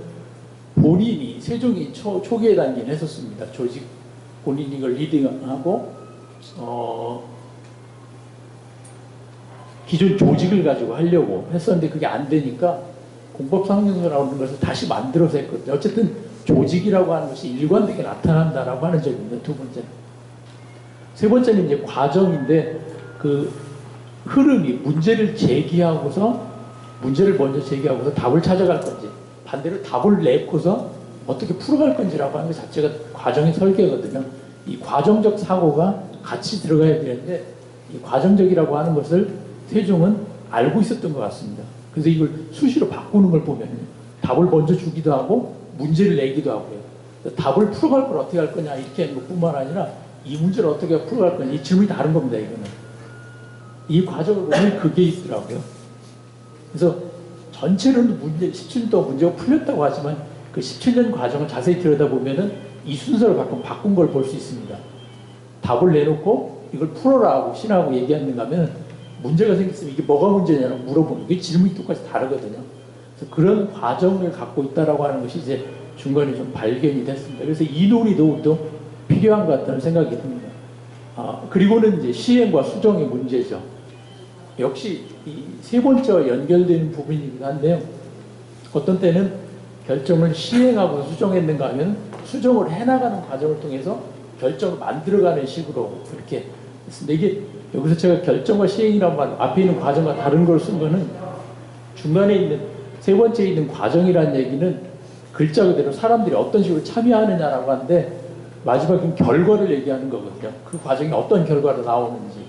본인이 세종이 초기에 단계는 했었습니다. 조직 본인이 이걸 리딩하고 기존 조직을 가지고 하려고 했었는데 그게 안 되니까 공법상정서 나오는 것을 다시 만들어서 했거든요. 어쨌든 조직이라고 하는 것이 일관되게 나타난다라고 하는 점입니다. 두 번째는. 세 번째는 이제 과정인데 그 흐름이 문제를 먼저 제기하고서 답을 찾아갈 건지 반대로 답을 내고서 어떻게 풀어갈 건지라고 하는 것 자체가 과정의 설계거든요. 이 과정적 사고가 같이 들어가야 되는데 이 과정적이라고 하는 것을 세종은 알고 있었던 것 같습니다. 그래서 이걸 수시로 바꾸는 걸 보면 답을 먼저 주기도 하고 문제를 내기도 하고요. 답을 풀어갈 걸 어떻게 할 거냐 이렇게 하는 것뿐만 아니라 이 문제를 어떻게 풀어갈 거냐 이 질문이 다른 겁니다. 이거는. 이 과정을 보면 그게 있더라고요. 그래서 전체로는 17년 동안 문제가 풀렸다고 하지만 그 17년 과정을 자세히 들여다보면은 이 순서를 바꾼 걸 볼 수 있습니다. 답을 내놓고 이걸 풀어라 하고 신하고 얘기하는가 하면 문제가 생겼으면 이게 뭐가 문제냐고 물어보는 게 질문이 똑같이 다르거든요. 그래서 그런 과정을 갖고 있다라고 하는 것이 이제 중간에 좀 발견이 됐습니다. 그래서 이 논의도 우리도 필요한 것 같다는 생각이 듭니다. 그리고는 이제 시행과 수정의 문제죠. 역시 이 세 번째와 연결되는 부분이기도 한데요. 어떤 때는 결정을 시행하고 수정했는가 하면 수정을 해나가는 과정을 통해서 결정을 만들어가는 식으로 그렇게 했습니다. 이게 여기서 제가 결정과 시행이란 말 앞에 있는 과정과 다른 걸 쓴 거는 중간에 있는 세 번째에 있는 과정이라는 얘기는 글자 그대로 사람들이 어떤 식으로 참여하느냐라고 하는데 마지막엔 결과를 얘기하는 거거든요. 그 과정이 어떤 결과로 나오는지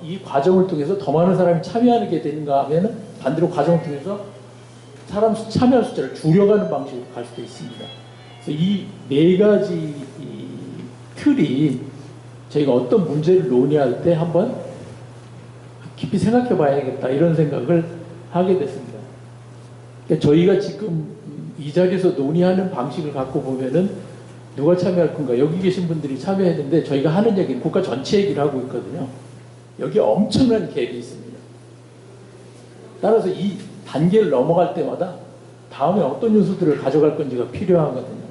이 과정을 통해서 더 많은 사람이 참여하게 되는가 하면 반대로 과정을 통해서 사람 참여 숫자를 줄여가는 방식으로 갈 수도 있습니다. 그래서 이 네 가지 틀이 저희가 어떤 문제를 논의할 때 한번 깊이 생각해 봐야겠다 이런 생각을 하게 됐습니다. 그러니까 저희가 지금 이 자리에서 논의하는 방식을 갖고 보면은 누가 참여할 건가 여기 계신 분들이 참여했는데 저희가 하는 얘기는 국가 전체 얘기를 하고 있거든요. 여기에 엄청난 갭이 있습니다. 따라서 이 단계를 넘어갈 때마다 다음에 어떤 요소들을 가져갈 건지가 필요하거든요.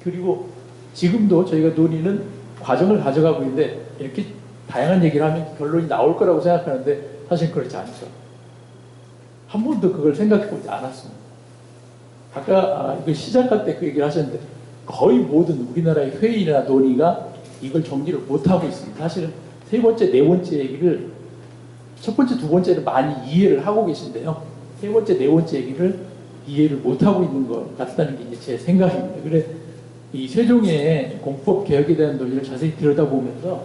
그리고 지금도 저희가 논의는 과정을 가져가고 있는데 이렇게 다양한 얘기를 하면 결론이 나올 거라고 생각하는데 사실 그렇지 않죠. 한 번도 그걸 생각해 보지 않았습니다. 아까 이걸 시작할 때 그 얘기를 하셨는데 거의 모든 우리나라의 회의나 논의가 이걸 정리를 못하고 있습니다. 사실은 세 번째, 네 번째 얘기를 첫 번째, 두 번째는 많이 이해를 하고 계신데요. 세 번째, 네 번째 얘기를 이해를 못하고 있는 것 같다는 게 이제 제 생각입니다. 그래 이 세종의 공법 개혁에 대한 논의를 자세히 들여다보면서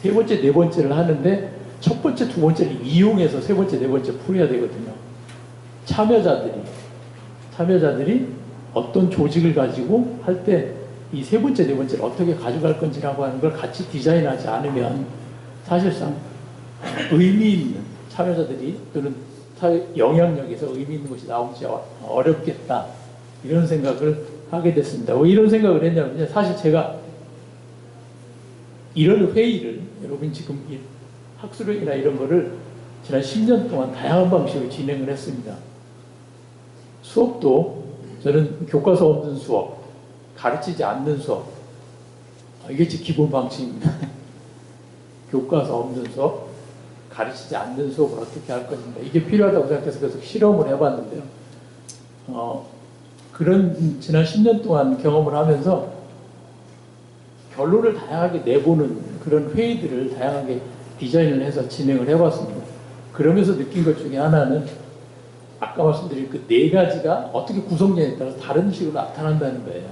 세 번째, 네 번째를 하는데 첫 번째, 두 번째를 이용해서 세 번째, 네 번째 풀어야 되거든요. 참여자들이 어떤 조직을 가지고 할 때 이 세 번째, 네 번째를 어떻게 가져갈 건지라고 하는 걸 같이 디자인하지 않으면 사실상 의미 있는 참여자들이 또는 사회 영향력에서 의미 있는 것이 나오기 어렵겠다 이런 생각을 하게 됐습니다. 왜 이런 생각을 했냐면 사실 제가 이런 회의를 여러분 지금 학술회의나 이런 거를 지난 10년 동안 다양한 방식으로 진행을 했습니다. 수업도 저는 교과서 없는 수업, 가르치지 않는 수업 이게 제 기본 방식입니다. 교과서 없는 수업, 가르치지 않는 수업을 어떻게 할 것인가 이게 필요하다고 생각해서 계속 실험을 해봤는데요. 그런 지난 10년 동안 경험을 하면서 결론을 다양하게 내보는 그런 회의들을 다양하게 디자인을 해서 진행을 해봤습니다. 그러면서 느낀 것 중에 하나는 아까 말씀드린 그 네 가지가 어떻게 구성되냐에 따라서 다른 식으로 나타난다는 거예요.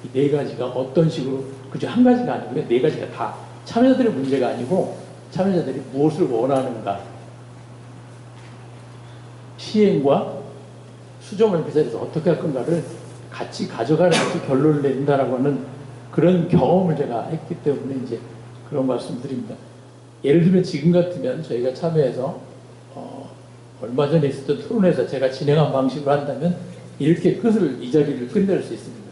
이 네 가지가 어떤 식으로, 그저 한 가지가 아니고요. 네 가지가 다 참여자들의 문제가 아니고 참여자들이 무엇을 원하는가, 시행과 수정을 그 자리에서 어떻게 할 건가를 같이 가져가는 것이 결론을 낸다라고 하는 그런 경험을 제가 했기 때문에 이제 그런 말씀 드립니다. 예를 들면 지금 같으면 저희가 참여해서 얼마 전에 있었던 토론에서 제가 진행한 방식으로 한다면 이렇게 끝을 이 자리를 끝낼 수 있습니다.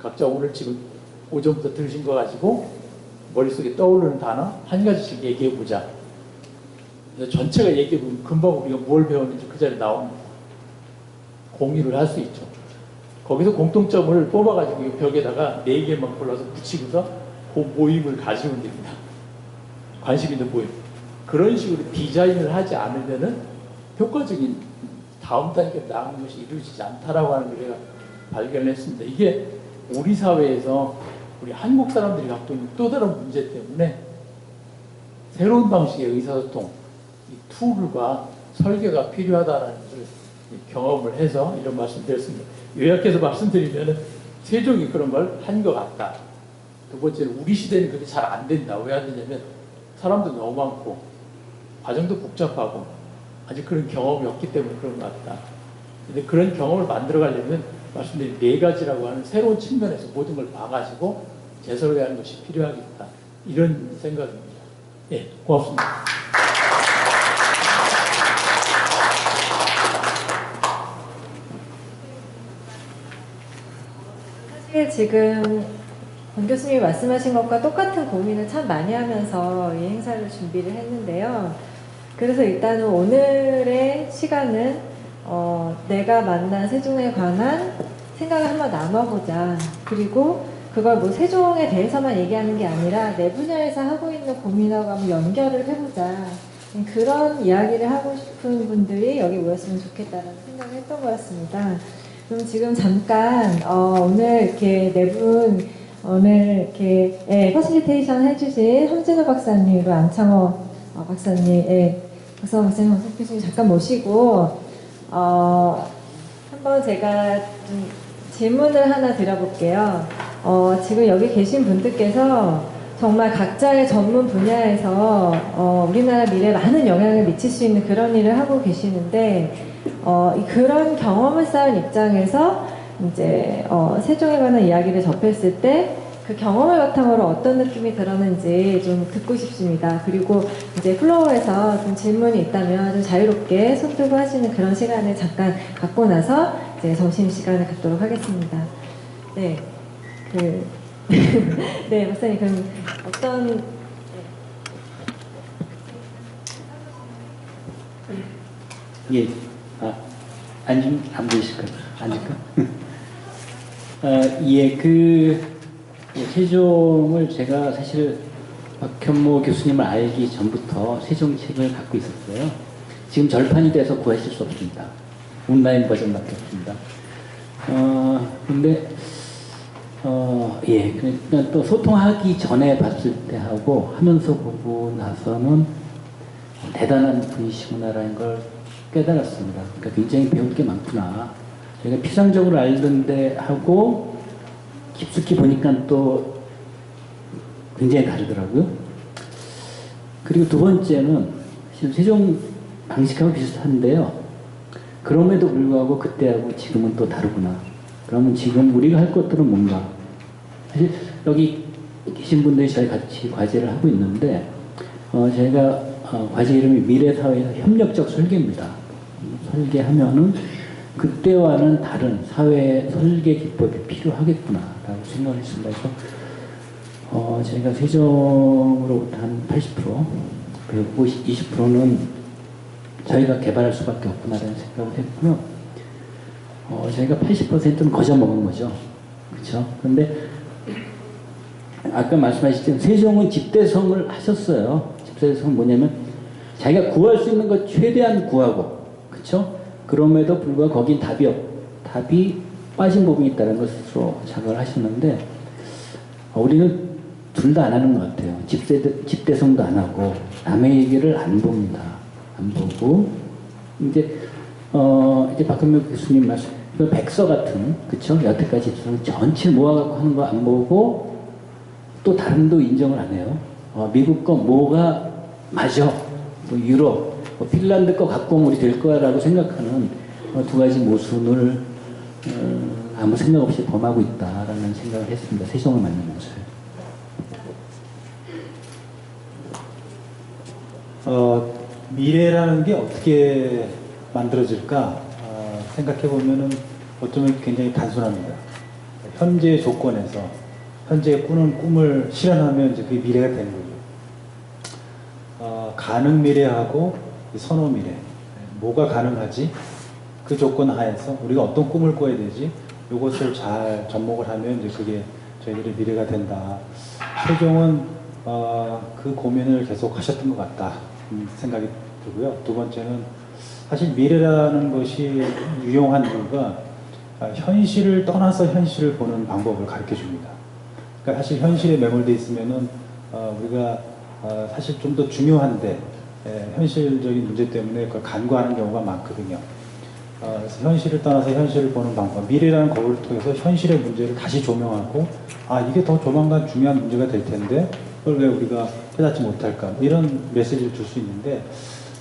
각자 오늘 지금 오전부터 들으신 거 가지고 머릿속에 떠오르는 단어 한 가지씩 얘기해 보자. 전체가 얘기해 보면 금방 우리가 뭘 배웠는지 그 자리에 나옵니다. 공유를 할 수 있죠. 거기서 공통점을 뽑아가지고 이 벽에다가 4개만 골라서 붙이고서 그 모임을 가지면 됩니다. 관심 있는 모임. 그런 식으로 디자인을 하지 않으면은 효과적인 다음 단계로 나가는 것이 이루어지지 않다라고 하는 걸 제가 발견했습니다. 이게 우리 사회에서 우리 한국 사람들이 갖고 있는 또 다른 문제 때문에 새로운 방식의 의사소통, 이 툴과 설계가 필요하다는 것을 경험을 해서 이런 말씀 드렸습니다. 요약해서 말씀드리면 세종이 그런 걸 한 것 같다. 두 번째는 우리 시대는 그게 잘 안 된다. 왜 안 되냐면 사람도 너무 많고 과정도 복잡하고 아직 그런 경험이 없기 때문에 그런 것 같다. 근데 그런 경험을 만들어 가려면 말씀드린 4가지라고 하는 새로운 측면에서 모든 걸 봐가지고 재설계하는 것이 필요하겠다. 이런 생각입니다. 예, 고맙습니다. 사실 지금 권 교수님이 말씀하신 것과 똑같은 고민을 참 많이 하면서 이 행사를 준비를 했는데요. 그래서 일단은 오늘의 시간은 내가 만난 세종에 관한 생각을 한번 나눠보자. 그리고 그걸 뭐 세종에 대해서만 얘기하는 게 아니라 내 분야에서 하고 있는 고민하고 한번 연결을 해보자. 그런 이야기를 하고 싶은 분들이 여기 모였으면 좋겠다는 생각을 했던 것 같습니다. 그럼 지금 잠깐 오늘 이렇게 네 분 오늘 이렇게 퍼실리테이션 해주신 함진호 박사님 그리고 안창호 박사님, 박상호 박사님, 박상호 교수님 잠깐 모시고 한번 제가 좀 질문을 하나 드려볼게요. 지금 여기 계신 분들께서 정말 각자의 전문 분야에서 우리나라 미래에 많은 영향을 미칠 수 있는 그런 일을 하고 계시는데 그런 경험을 쌓은 입장에서 이제 세종에 관한 이야기를 접했을 때 그 경험을 바탕으로 어떤 느낌이 들었는지 좀 듣고 싶습니다. 그리고 이제 플로어에서 좀 질문이 있다면 좀 자유롭게 손 들고 하시는 그런 시간을 잠깐 갖고 나서 이제 점심 시간을 갖도록 하겠습니다. 네, 네, 박사님 그럼 어떤 예, 앉으면 안 보이실까요? 앉을까? 세종을 제가 사실 박현모 교수님을 알기 전부터 세종 책을 갖고 있었어요. 지금 절판이 돼서 구하실 수 없습니다. 온라인 버전밖에 없습니다. 그러니까 또 소통하기 전에 봤을 때 하고 하면서 보고 나서는 대단한 분이시구나라는 걸 깨달았습니다. 그러니까 굉장히 배울 게 많구나. 저희가 피상적으로 알던데 하고 깊숙이 보니까 또 굉장히 다르더라고요. 그리고 두 번째는 사실 세종 방식하고 비슷한데요. 그럼에도 불구하고 그때하고 지금은 또 다르구나. 그러면 지금 우리가 할 것들은 뭔가. 사실 여기 계신 분들이 저희 같이 과제를 하고 있는데 저희가 과제 이름이 미래사회에서 협력적 설계입니다. 설계하면은 그때와는 다른 사회 설계 기법이 필요하겠구나라고 생각을 했습니다. 그래서 저희가 세종으로부터 한 80%, 그리고 20%는 저희가 개발할 수밖에 없구나라는 생각을 했고요. 저희가 80%는 거저 먹은 거죠. 그렇죠? 그런데 아까 말씀하셨지만 세종은 집대성을 하셨어요. 집대성은 뭐냐면 자기가 구할 수 있는 것 최대한 구하고, 그렇죠? 그럼에도 불구하고 거긴 답이 빠진 부분이 있다는 것으로 자각을 하셨는데 우리는 둘 다 안 하는 것 같아요. 집대성도 안 하고 남의 얘기를 안 봅니다. 안 보고 이제 박현묘 교수님 말씀 그 백서 같은, 그쵸? 여태까지 전체 모아갖고 하는 거 안 보고 또 다른도 인정을 안 해요. 미국 거 뭐가 맞아? 뭐 유럽, 핀란드 거 갖고 오면 우리 될 거야라고 생각하는 두 가지 모순을 아무 생각 없이 범하고 있다라는 생각을 했습니다. 세종을 만나면서요. 미래라는 게 어떻게 만들어질까 생각해 보면은 어쩌면 굉장히 단순합니다. 현재의 조건에서 현재 꾸는 꿈을 실현하면 이제 그게 미래가 되는 거죠. 가능 미래하고 선호 미래, 뭐가 가능하지? 그 조건 하에서 우리가 어떤 꿈을 꿔야 되지? 이것을 잘 접목을 하면 이제 그게 저희들의 미래가 된다. 최종은 그 고민을 계속 하셨던 것 같다 생각이 들고요. 두 번째는 사실 미래라는 것이 유용한 이유가 현실을 떠나서 현실을 보는 방법을 가르쳐 줍니다. 그러니까 사실 현실에 매몰되어 있으면은 우리가 사실 좀 더 중요한데 현실적인 문제 때문에 그걸 간과하는 경우가 많거든요. 그래서 현실을 떠나서 현실을 보는 방법, 미래라는 거울을 통해서 현실의 문제를 다시 조명하고 이게 더 조만간 중요한 문제가 될 텐데 그걸 왜 우리가 깨닫지 못할까, 뭐 이런 메시지를 줄 수 있는데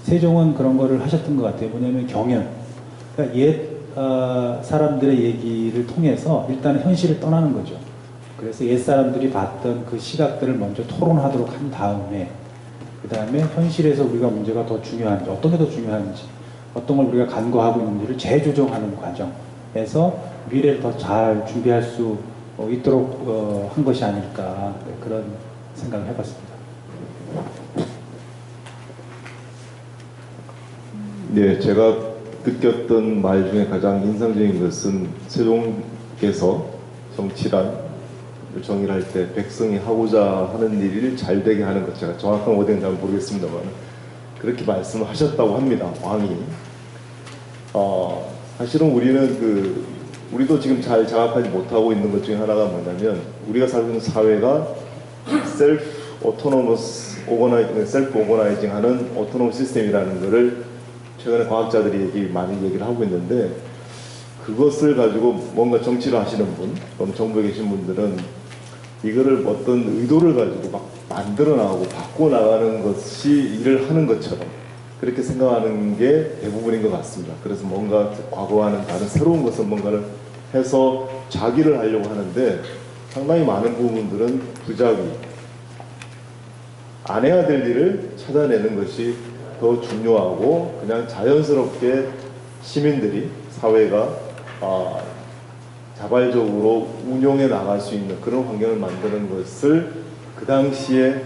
세종은 그런 거를 하셨던 것 같아요. 뭐냐면 경연, 그러니까 옛 사람들의 얘기를 통해서 일단 현실을 떠나는 거죠. 그래서 옛 사람들이 봤던 그 시각들을 먼저 토론하도록 한 다음에 그 다음에 현실에서 우리가 문제가 더 중요한지, 어떤 게 더 중요한지, 어떤 걸 우리가 간과하고 있는지를 재조정하는 과정에서 미래를 더 잘 준비할 수 있도록 한 것이 아닐까, 그런 생각을 해봤습니다. 네, 제가 느꼈던 말 중에 가장 인상적인 것은 세종께서 정치란 정의를 할 때 백성이 하고자 하는 일을 잘 되게 하는 것, 제가 정확한 어딘지 잘 모르겠습니다만 그렇게 말씀을 하셨다고 합니다. 왕이. 사실은 우리도 지금 잘 장악하지 못하고 있는 것 중에 하나가 뭐냐면 우리가 살고 있는 사회가 셀프 오거나이징 하는 오토노머 시스템이라는 것을 최근에 과학자들이 많이 얘기를 하고 있는데, 그것을 가지고 뭔가 정치를 하시는 분 또는 정부에 계신 분들은 이거를 어떤 의도를 가지고 막 만들어 나가고 바꿔 나가는 것이 일을 하는 것처럼 그렇게 생각하는 게 대부분인 것 같습니다. 그래서 뭔가 과거와는 다른 새로운 것을 뭔가를 해서 자기를 하려고 하는데 상당히 많은 부분들은 부작위, 안 해야 될 일을 찾아내는 것이 더 중요하고 그냥 자연스럽게 시민들이, 사회가 자발적으로 운용해 나갈 수 있는 그런 환경을 만드는 것을 그 당시에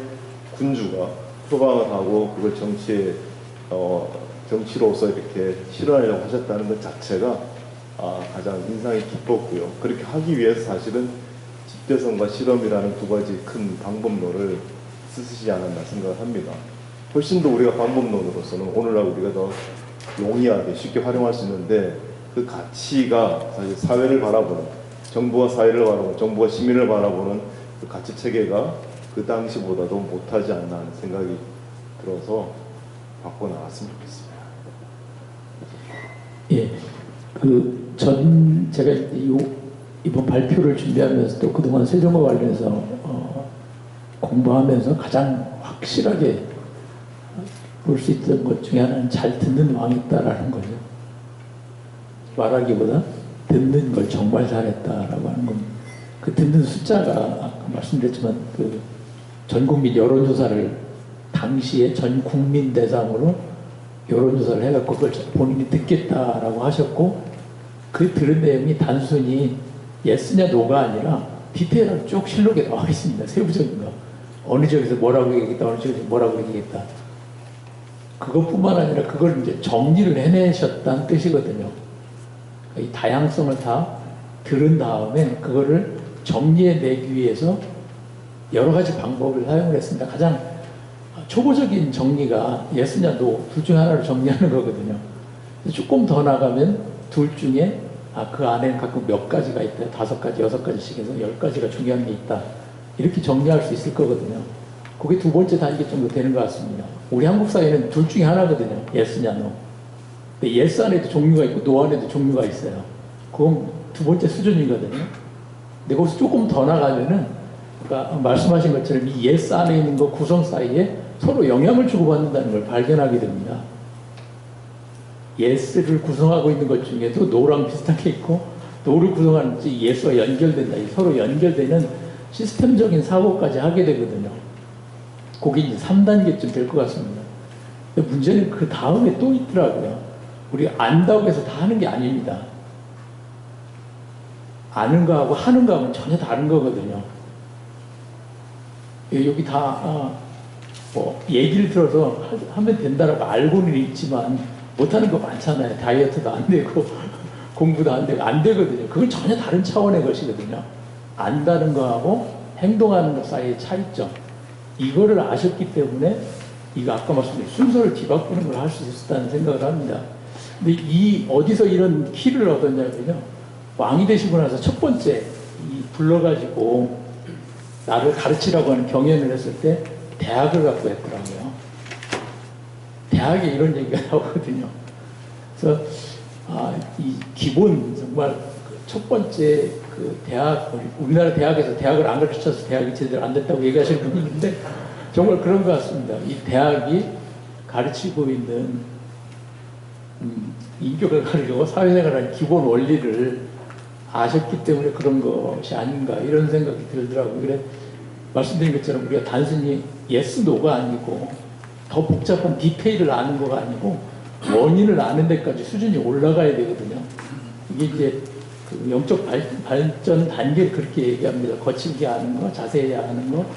군주가 표방을 하고 그걸 정치로서 이렇게 실현하려고 하셨다는 것 자체가 가장 인상이 깊었고요. 그렇게 하기 위해서 사실은 집대성과 실험이라는 두 가지 큰 방법론을 쓰시지 않았나 생각을 합니다. 훨씬 더 우리가 방법론으로서는 오늘날 우리가 더 용이하게 쉽게 활용할 수 있는데, 그 가치가 사실 사회를 바라보는, 정부와 사회를 바라보는, 정부와 시민을 바라보는 그 가치 체계가 그 당시보다도 못하지 않나 하는 생각이 들어서 바꿔 나갔으면 좋겠습니다. 예, 제가 이번 발표를 준비하면서 또 그동안 세종과 관련해서 공부하면서 가장 확실하게 볼 수 있던 것 중에 하나는 잘 듣는 왕이 있다라는 거죠. 말하기보다 듣는 걸 정말 잘했다라고 하는 겁니다. 그 듣는 숫자가 아까 말씀드렸지만 그 전 국민 여론조사를 당시에 전 국민 대상으로 여론조사를 해갖고 그걸 본인이 듣겠다라고 하셨고, 그 들은 내용이 단순히 예스냐 노가 아니라 디테일하게 쭉 실록에 나와 있습니다. 세부적인 거. 어느 지역에서 뭐라고 얘기했다, 어느 지역에서 뭐라고 얘기했다. 그것뿐만 아니라 그걸 이제 정리를 해내셨다는 뜻이거든요. 이 다양성을 다 들은 다음에 그거를 정리해내기 위해서 여러 가지 방법을 사용을 했습니다. 가장 초보적인 정리가 예스냐 노 둘 중에 하나를 정리하는 거거든요. 조금 더 나가면 둘 중에 그 안에는 가끔 몇 가지가 있다, 5가지, 6가지씩 해서 10가지가 중요한 게 있다, 이렇게 정리할 수 있을 거거든요. 그게 두 번째 단계 정도 되는 것 같습니다. 우리 한국 사회는 둘 중에 하나거든요. 예스냐 노. 근데 예스 안에도 종류가 있고 노 안에도 종류가 있어요. 그건 두 번째 수준이거든요. 근데 거기서 조금 더 나가면은 그러니까 말씀하신 것처럼 이 예스 안에 있는 거 구성 사이에 서로 영향을 주고받는다는 걸 발견하게 됩니다. 예스를 구성하고 있는 것 중에도 노랑 비슷한 게 있고, 노를 구성하는 예스와 연결된다. 서로 연결되는 시스템적인 사고까지 하게 되거든요. 그게 이제 3단계쯤 될 것 같습니다. 근데 문제는 그 다음에 또 있더라고요. 우리가 안다고 해서 다 하는 게 아닙니다. 아는 거하고 하는 거하고는 전혀 다른 거거든요. 여기 다 뭐 얘기를 들어서 하면 된다라고 알고는 있지만 못하는 거 많잖아요. 다이어트도 안 되고 공부도 안 되고 안 되거든요. 그건 전혀 다른 차원의 것이거든요. 안다는 거하고 행동하는 것 사이의 차이점. 이거를 아셨기 때문에 이거 아까 말씀드린 순서를 뒤바꾸는 걸 할 수 있었다는 생각을 합니다. 근데 어디서 이런 키를 얻었냐면요. 왕이 되시고 나서 첫 번째 불러가지고 나를 가르치라고 하는 경연을 했을 때 대학을 갖고 했더라고요. 대학에 이런 얘기가 나오거든요. 그래서 이 기본 정말 첫 번째 그 대학, 우리나라 대학에서 대학을 안 가르쳐서 대학이 제대로 안 됐다고 얘기하시는 분이 있는데 정말 그런 것 같습니다. 이 대학이 가르치고 있는 인격을 가르치고 사회생활하는 기본 원리를 아셨기 때문에 그런 것이 아닌가 이런 생각이 들더라고요. 그래 말씀드린 것처럼 우리가 단순히 예스 노가 아니고 더 복잡한 디테일을 아는 거가 아니고 원인을 아는 데까지 수준이 올라가야 되거든요. 이게 이제 그 영적 발전 단계를 그렇게 얘기합니다. 거칠게 아는 거, 자세히 아는 거,